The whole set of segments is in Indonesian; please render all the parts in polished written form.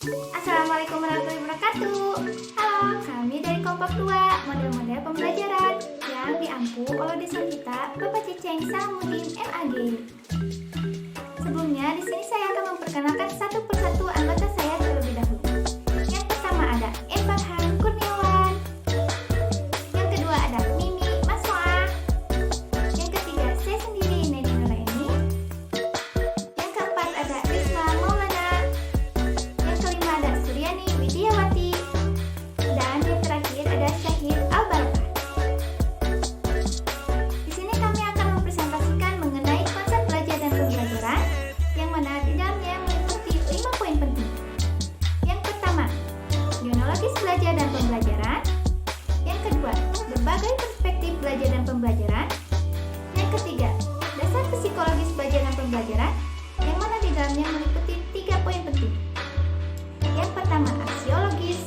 Assalamualaikum warahmatullahi wabarakatuh. Halo, kami dari Kompak 2, model-model pembelajaran yang diampu oleh desa kita, Bapak Ciceng Salamuddin MAG. Sebelumnya, di sini saya akan memperkenalkan satu persatu anggota saya terlebih dahulu. Yang pertama ada M. Farhan Kurniawan. Yang kedua ada Mimi Maswa. Yang ketiga saya sendiri Nedi Nuraini. Yang keempat ada Risma Maulana. Yang kelima ada Suryani Widiawati. Dan yang terakhir ada Syahid Al-Barakah. Di sini kami akan mempresentasikan mengenai konsep belajar dan pembelajaran yang mana di dalamnya meliputi 5 poin penting. Yang pertama, kronologis belajar dan pembelajaran. Yang kedua, berbagai perspektif belajar dan pembelajaran. Yang ketiga, dasar psikologis belajar dan pembelajaran yang mana di dalamnya meliputi 3 poin penting. Yang pertama, aksiologis,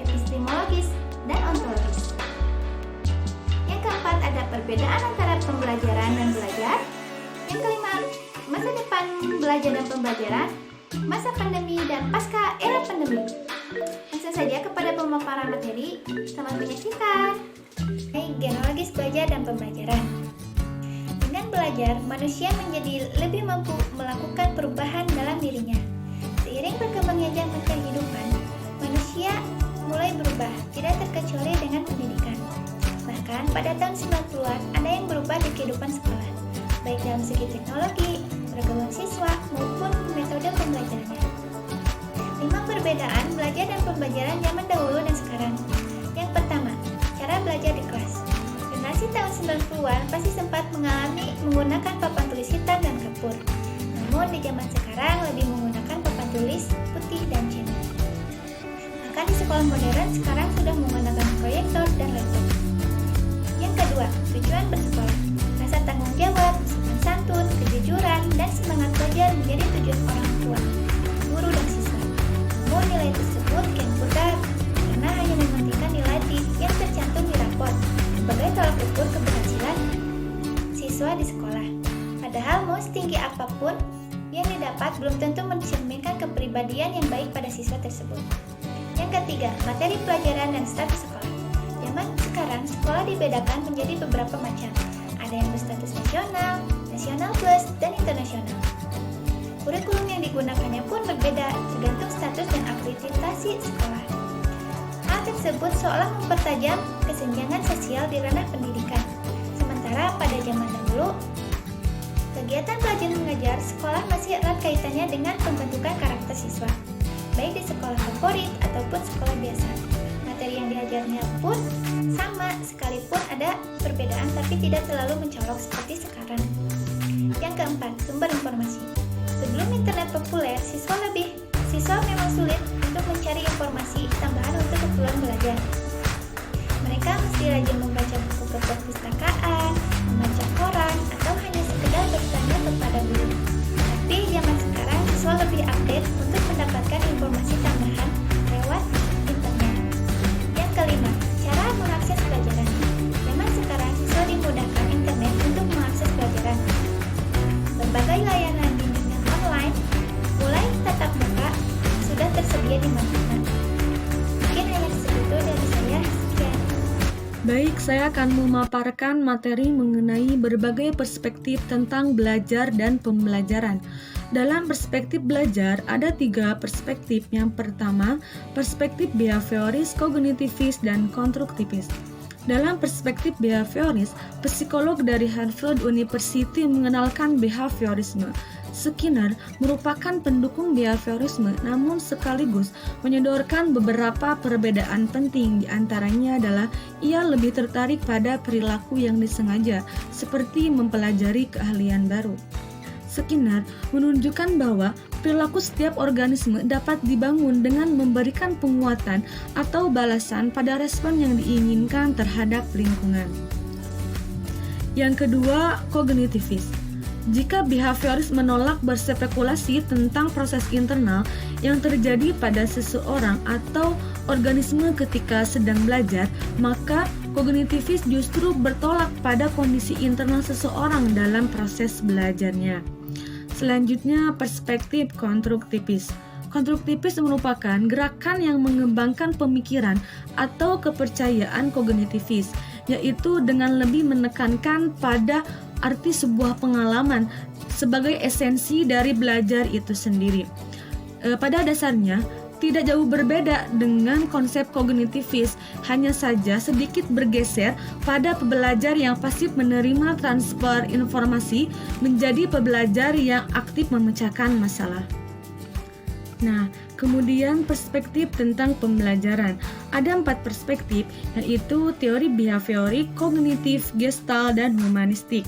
epistemologis, dan ontologis. Yang keempat, ada perbedaan antara pembelajaran dan belajar. Yang kelima, masa depan belajar dan pembelajaran, masa pandemi dan pasca era pandemi. Langsung saja kepada pemaparan materi. Selamat menyaksikan. Genealogis belajar dan pembelajaran. Dengan belajar, manusia menjadi lebih mampu melakukan perubahan dalam dirinya. Seiring berkembangnya zaman kehidupan, manusia mulai berubah, tidak terkecuali dengan pendidikan. Bahkan pada tahun 90-an ada yang berubah di kehidupan sekolah, baik dalam segi teknologi, pergaulan siswa, maupun metode pembelajarannya. 5 perbedaan belajar dan pembelajaran zaman dahulu dan sekarang. Yang pertama, cara belajar di kelas. Generasi tahun 90-an pasti sempat mengalami menggunakan papan tulis hitam dan kapur. Namun di zaman sekarang lebih menggunakan papan tulis putih dan cetak. Bahkan di sekolah modern sekarang sudah menggunakan proyektor dan laptop. Yang kedua, tujuan bersekolah. Rasa tanggung jawab, sopan santun, kejujuran, dan semangat belajar menjadi tujuan orang tua, guru dan siswa. Namun nilai tersebut kian pudar karena hanya mementingkan nilai yang tercantum di rapor sebagai tolak ukur keberhasilan siswa di sekolah. Padahal mau setinggi apapun yang didapat belum tentu mencerminkan kepribadian yang baik pada siswa tersebut. Yang ketiga, materi pelajaran dan status sekolah. Zaman sekarang sekolah dibedakan menjadi beberapa macam. Ada yang berstatus nasional, nasional plus, dan internasional. Kurikulum yang digunakannya pun berbeda tergantung status dan akreditasi sekolah. Hal tersebut seolah mempertajam kesenjangan sosial di ranah pendidikan. Sementara pada zaman dahulu, kegiatan belajar mengajar sekolah masih erat kaitannya dengan pembentukan karakter siswa, baik di sekolah favorit ataupun sekolah biasa. Materi yang diajarnya pun sama, sekalipun ada perbedaan tapi tidak terlalu mencolok seperti sekarang. Yang keempat, sumber informasi. Sebelum internet populer, siswa memang sulit untuk mencari informasi tambahan untuk keperluan belajar. Mereka mesti rajin membaca buku ke perpustakaan, membaca koran, atau hanya sekedar bertanya kepada guru. Tapi zaman sekarang siswa lebih update untuk mendapatkan informasi tambahan lewat internet. Yang kelima, cara mengakses pelajaran. Zaman sekarang siswa dimudahkan internet untuk mengakses pelajaran. Berbagai layanan bimbingan online, mulai tatap muka, sudah tersedia di mana-mana. Mungkin hanya segitu dari saya. Sekian. Baik, saya akan memaparkan materi mengenai berbagai perspektif tentang belajar dan pembelajaran. Dalam perspektif belajar, ada 3 perspektif. Yang pertama, perspektif behavioris, kognitivis, dan konstruktivis. Dalam perspektif behavioris, psikolog dari Harvard University mengenalkan behaviorisme. Skinner merupakan pendukung behaviorisme, namun sekaligus menyodorkan beberapa perbedaan penting. Di antaranya adalah ia lebih tertarik pada perilaku yang disengaja, seperti mempelajari keahlian baru. Skinner menunjukkan bahwa perilaku setiap organisme dapat dibangun dengan memberikan penguatan atau balasan pada respon yang diinginkan terhadap lingkungan. Yang kedua, kognitivis. Jika behavioris menolak berspekulasi tentang proses internal yang terjadi pada seseorang atau organisme ketika sedang belajar, maka kognitivis justru bertolak pada kondisi internal seseorang dalam proses belajarnya. Selanjutnya, perspektif konstruktivis. Konstruktivis merupakan gerakan yang mengembangkan pemikiran atau kepercayaan kognitivis, yaitu dengan lebih menekankan pada arti sebuah pengalaman sebagai esensi dari belajar itu sendiri. Pada dasarnya, tidak jauh berbeda dengan konsep kognitivis, hanya saja sedikit bergeser pada pembelajar yang pasif menerima transfer informasi menjadi pembelajar yang aktif memecahkan masalah. Nah, kemudian perspektif tentang pembelajaran. Ada 4 perspektif, yaitu teori behaviorik, kognitif, gestalt, dan humanistik.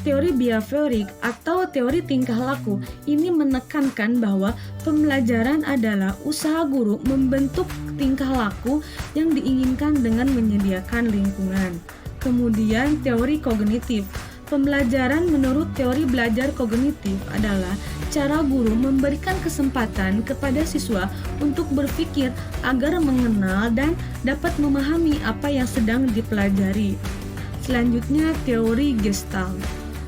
Teori behaviorik atau teori tingkah laku ini menekankan bahwa pembelajaran adalah usaha guru membentuk tingkah laku yang diinginkan dengan menyediakan lingkungan. Kemudian teori kognitif. Pembelajaran menurut teori belajar kognitif adalah cara guru memberikan kesempatan kepada siswa untuk berpikir agar mengenal dan dapat memahami apa yang sedang dipelajari. Selanjutnya, teori Gestalt.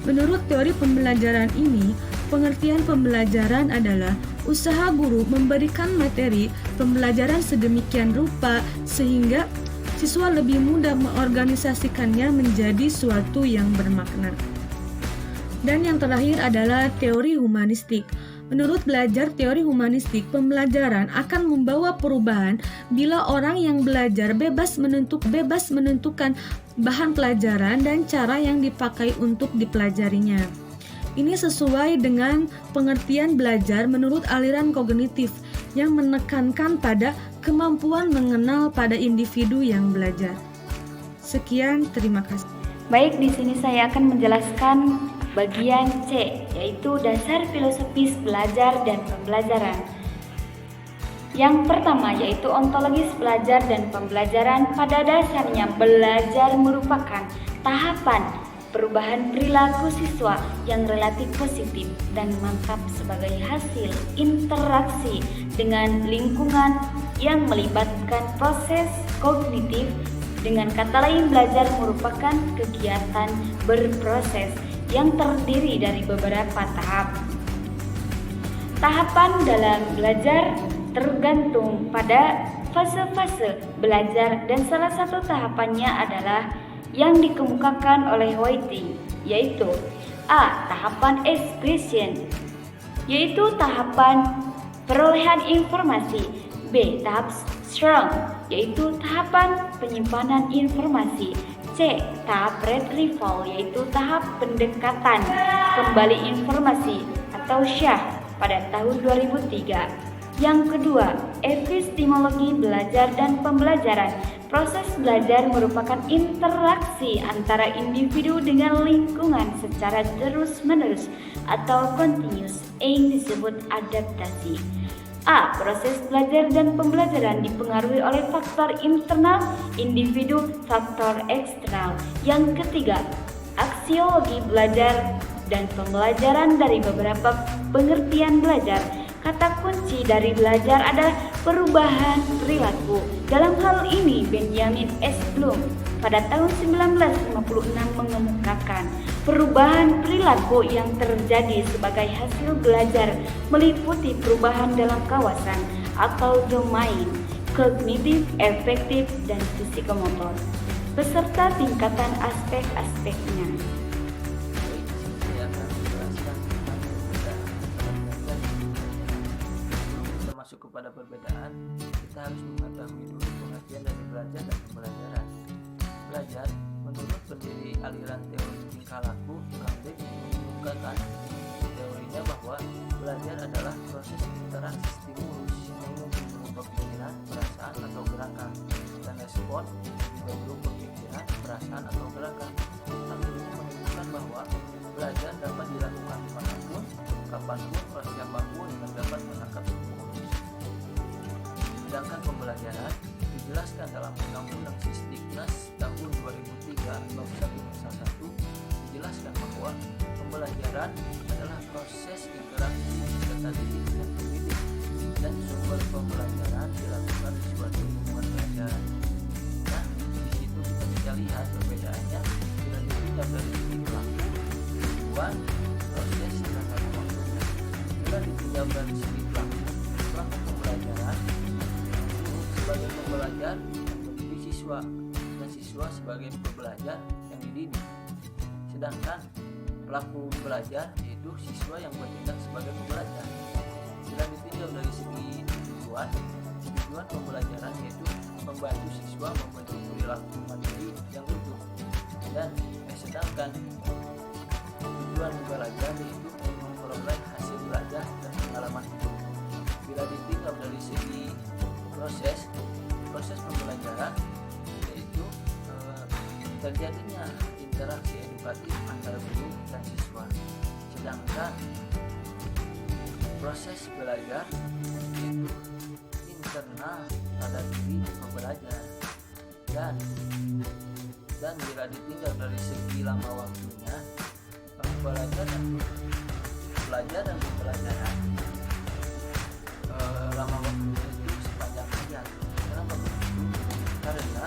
Menurut teori pembelajaran ini, pengertian pembelajaran adalah usaha guru memberikan materi pembelajaran sedemikian rupa sehingga siswa lebih mudah mengorganisasikannya menjadi suatu yang bermakna. Dan yang terakhir adalah teori humanistik. Menurut belajar teori humanistik, pembelajaran akan membawa perubahan bila orang yang belajar bebas menentukan bahan pelajaran dan cara yang dipakai untuk dipelajarinya. Ini sesuai dengan pengertian belajar menurut aliran kognitif yang menekankan pada kemampuan mengenal pada individu yang belajar. Sekian, terima kasih. Baik, di sini saya akan menjelaskan bagian C, yaitu dasar filosofis belajar dan pembelajaran. Yang pertama yaitu ontologis belajar dan pembelajaran. Pada dasarnya belajar merupakan tahapan perubahan perilaku siswa yang relatif positif dan mantap sebagai hasil interaksi dengan lingkungan yang melibatkan proses kognitif. Dengan kata lain, belajar merupakan kegiatan berproses yang terdiri dari beberapa tahap. Tahapan dalam belajar tergantung pada fase-fase belajar dan salah satu tahapannya adalah yang dikemukakan oleh Whiting, yaitu A. Tahapan expression, yaitu tahapan perolehan informasi. B. Tahap strong, yaitu tahapan penyimpanan informasi. C. Tahap retrieval, yaitu tahap pendekatan kembali informasi atau SHA pada tahun 2003. Yang kedua, epistemologi belajar dan pembelajaran. Proses belajar merupakan interaksi antara individu dengan lingkungan secara terus-menerus atau continuous yang disebut adaptasi. A. Proses belajar dan pembelajaran dipengaruhi oleh faktor internal individu, faktor eksternal. Yang ketiga, aksiologi belajar dan pembelajaran. Dari beberapa pengertian belajar, kata kunci dari belajar adalah perubahan perilaku. Dalam hal ini, Benjamin S. Bloom pada tahun 1956 mengemukakan perubahan perilaku yang terjadi sebagai hasil belajar meliputi perubahan dalam kawasan atau domain kognitif, efektif, dan psikomotor beserta tingkatan aspek-aspeknya. Masuk kepada perbedaan, kita harus mengetahui dulu pengertian dari belajar dan pembelajaran. Belajar, menurut pendiri aliran teori tingkah laku, Cambridge, mengungkapkan teorinya bahwa belajar adalah proses interaksi stimulus yang membentuk pemikiran, perasaan, atau gerakan, dan respon membentuk pemikiran, perasaan, atau gerakan. Hal ini menunjukkan bahwa belajar dapat dilakukan dimanapun, kapanpun, oleh siapapun yang dapat menangkap stimulus. Sedangkan pembelajaran dijelaskan dalam Undang-Undang Sisdiknas tahun 2003 bab 1 dijelaskan bahwa pembelajaran adalah proses interaksi data didik dan pendidik, dan sumber pembelajaran dilakukan di suatu lingkungan belajar. Nah, di situ kita bisa lihat perbedaannya bila dipinjam dari segi pelaku, tujuan, proses, dan waktu. Bila dipinjam dari segi pelaku sebagai pembelajar yang mendidik siswa dan siswa sebagai pembelajar yang dididik. Sedangkan pelaku belajar yaitu siswa yang bertindak sebagai pembelajar. Bila ditinjau dari segi tujuan pembelajaran yaitu membantu siswa membentuk perilaku mandiri yang utuh, dan sedangkan tujuan belajar yaitu memperoleh hasil belajar dan pengalaman hidup. Bila ditinjau dari segi proses pembelajaran yaitu terjadinya interaksi edukatif antara guru dan siswa, sedangkan proses belajar itu internal pada diri pembelajar. Dan bila ditinjau dari segi lama waktunya, belajar dan pembelajaran lama waktunya itu sepanjang hayat. Kenapa begitu? Karena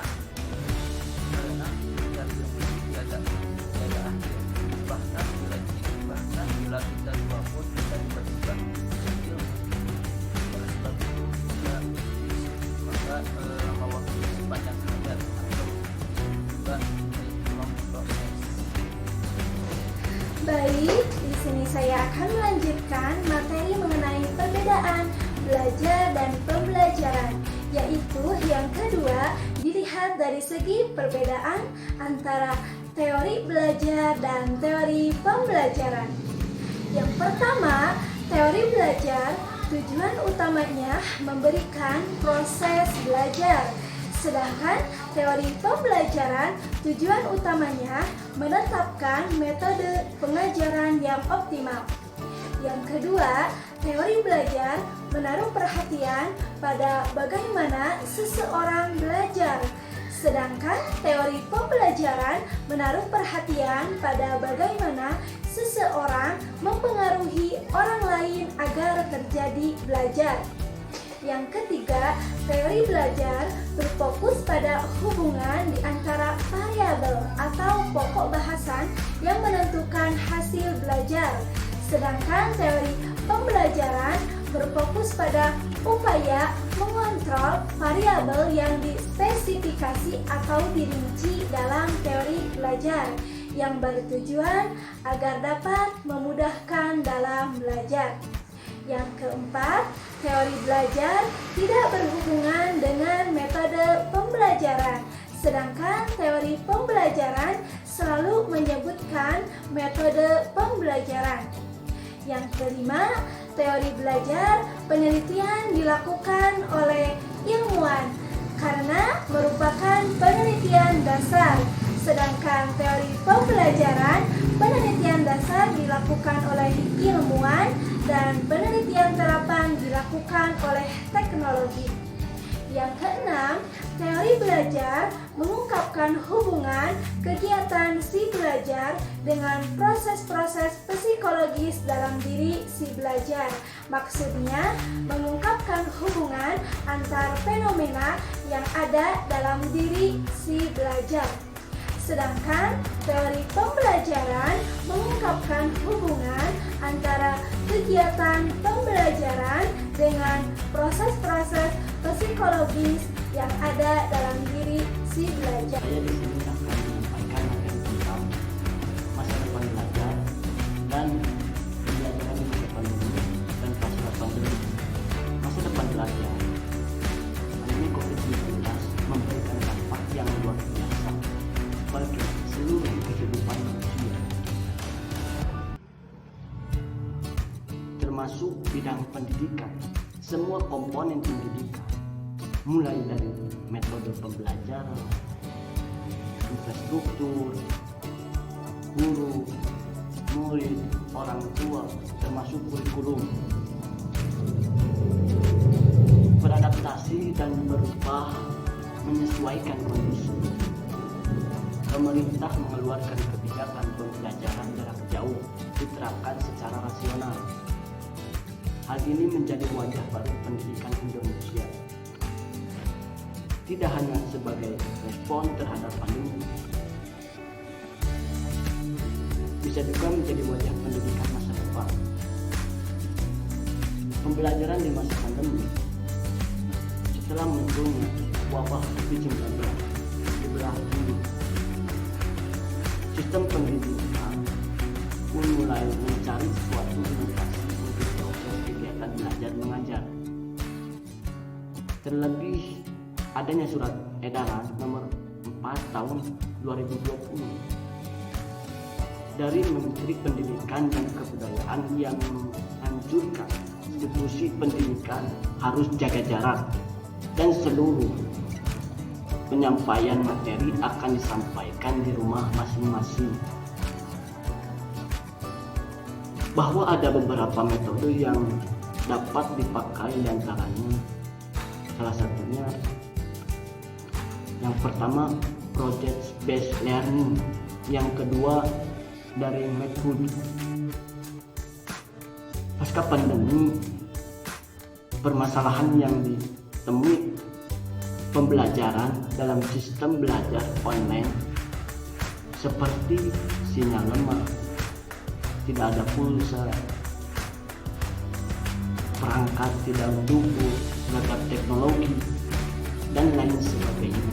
hayat sendiri tiada akhir. Bahkan bila kita tua pun kita tiba-tiba kecil. Oleh sebab itu maka lama waktu sepanjang hayat atau juga proses. Baik, di sini saya akan melanjutkan materi mengenai perbedaan belajar dan pembelajaran, yaitu yang kedua dilihat dari segi perbedaan antara teori belajar dan teori pembelajaran. Yang pertama, teori belajar tujuan utamanya memberikan proses belajar, sedangkan teori pembelajaran tujuan utamanya menetapkan metode pengajaran yang optimal. Yang kedua, teori belajar menaruh perhatian pada bagaimana seseorang belajar, sedangkan teori pembelajaran menaruh perhatian pada bagaimana seseorang mempengaruhi orang lain agar terjadi belajar. Yang ketiga, teori belajar berfokus pada hubungan di antara variabel atau pokok bahasan yang menentukan hasil belajar, sedangkan teori pembelajaran berfokus pada upaya mengontrol variabel yang dispesifikasi atau dirinci dalam teori belajar yang bertujuan agar dapat memudahkan dalam belajar. Yang keempat, teori belajar tidak berhubungan dengan metode pembelajaran, sedangkan teori pembelajaran selalu menyebutkan metode pembelajaran. Yang kelima, teori belajar penelitian dilakukan oleh ilmuwan karena merupakan penelitian dasar, sedangkan teori pembelajaran penelitian dasar dilakukan oleh ilmuwan dan penelitian terapan dilakukan oleh teknologi. Yang keenam, teori belajar mengungkapkan hubungan kegiatan si belajar dengan proses-proses psikologis dalam diri si belajar. Maksudnya, mengungkapkan hubungan antar fenomena yang ada dalam diri si belajar. Sedangkan teori pembelajaran mengungkapkan hubungan antara kegiatan pembelajaran dengan proses-proses psikologis yang ada dalam diri si belajar. Saya di sini akan menyampaikan materi tentang masa depan belajar dan pembelajaran di masa pandemi dan pasca pandemi. Masa depan belajar, pandemi COVID-19 memberikan dampak yang luar biasa bagi seluruh kehidupan manusia, termasuk bidang pendidikan. Semua komponen pendidikan, mulai dari metode pembelajaran, infrastruktur, guru, murid, orang tua, termasuk kurikulum, beradaptasi dan berubah menyesuaikan kondisi. Pemerintah mengeluarkan kebijakan pembelajaran jarak jauh diterapkan secara rasional. Hal ini menjadi wajah baru pendidikan Indonesia, tidak hanya sebagai respon terhadap pandemi, bisa juga menjadi wajah pendidikan masa depan. Pembelajaran di masa pandemi setelah munculnya wabah COVID-19 di belahan bumi, sistem pendidikan pun mulai mencari suatu inovasi untuk proses kegiatan belajar mengajar. Terlebih adanya surat edaran nomor 4 tahun 2020 dari Menteri Pendidikan dan Kebudayaan yang menganjurkan institusi pendidikan harus jaga jarak dan seluruh penyampaian materi akan disampaikan di rumah masing-masing. Bahwa ada beberapa metode yang dapat dipakai, diantaranya salah satunya yang pertama project based learning, yang kedua dari metode. Pasca pandemi, permasalahan yang ditemui pembelajaran dalam sistem belajar online seperti sinyal lemah, tidak ada pulsa, perangkat tidak mendukung, gagal teknologi, dan lain sebagainya,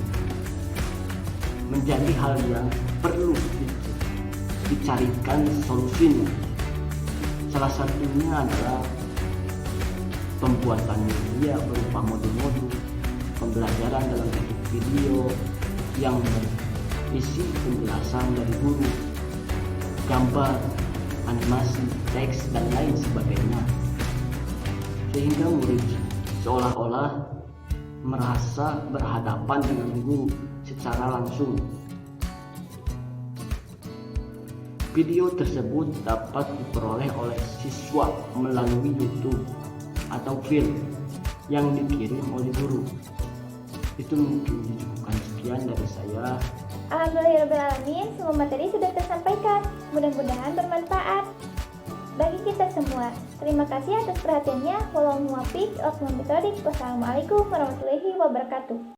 menjadi hal yang perlu dicarikan solusinya. Salah satunya adalah pembuatan media berupa modul-modul pembelajaran dalam bentuk video yang berisi penjelasan dari guru, gambar, animasi, teks, dan lain sebagainya, sehingga murid seolah-olah merasa berhadapan dengan guru secara langsung. Video tersebut dapat diperoleh oleh siswa melalui YouTube atau film yang dikirim oleh guru. Itu mungkin dicukupkan, sekian dari saya. Alhamdulillahirrahmanirrahim, semua materi sudah tersampaikan. Mudah-mudahan bermanfaat bagi kita semua. Terima kasih atas perhatiannya. Wassalamualaikum warahmatullahi wabarakatuh.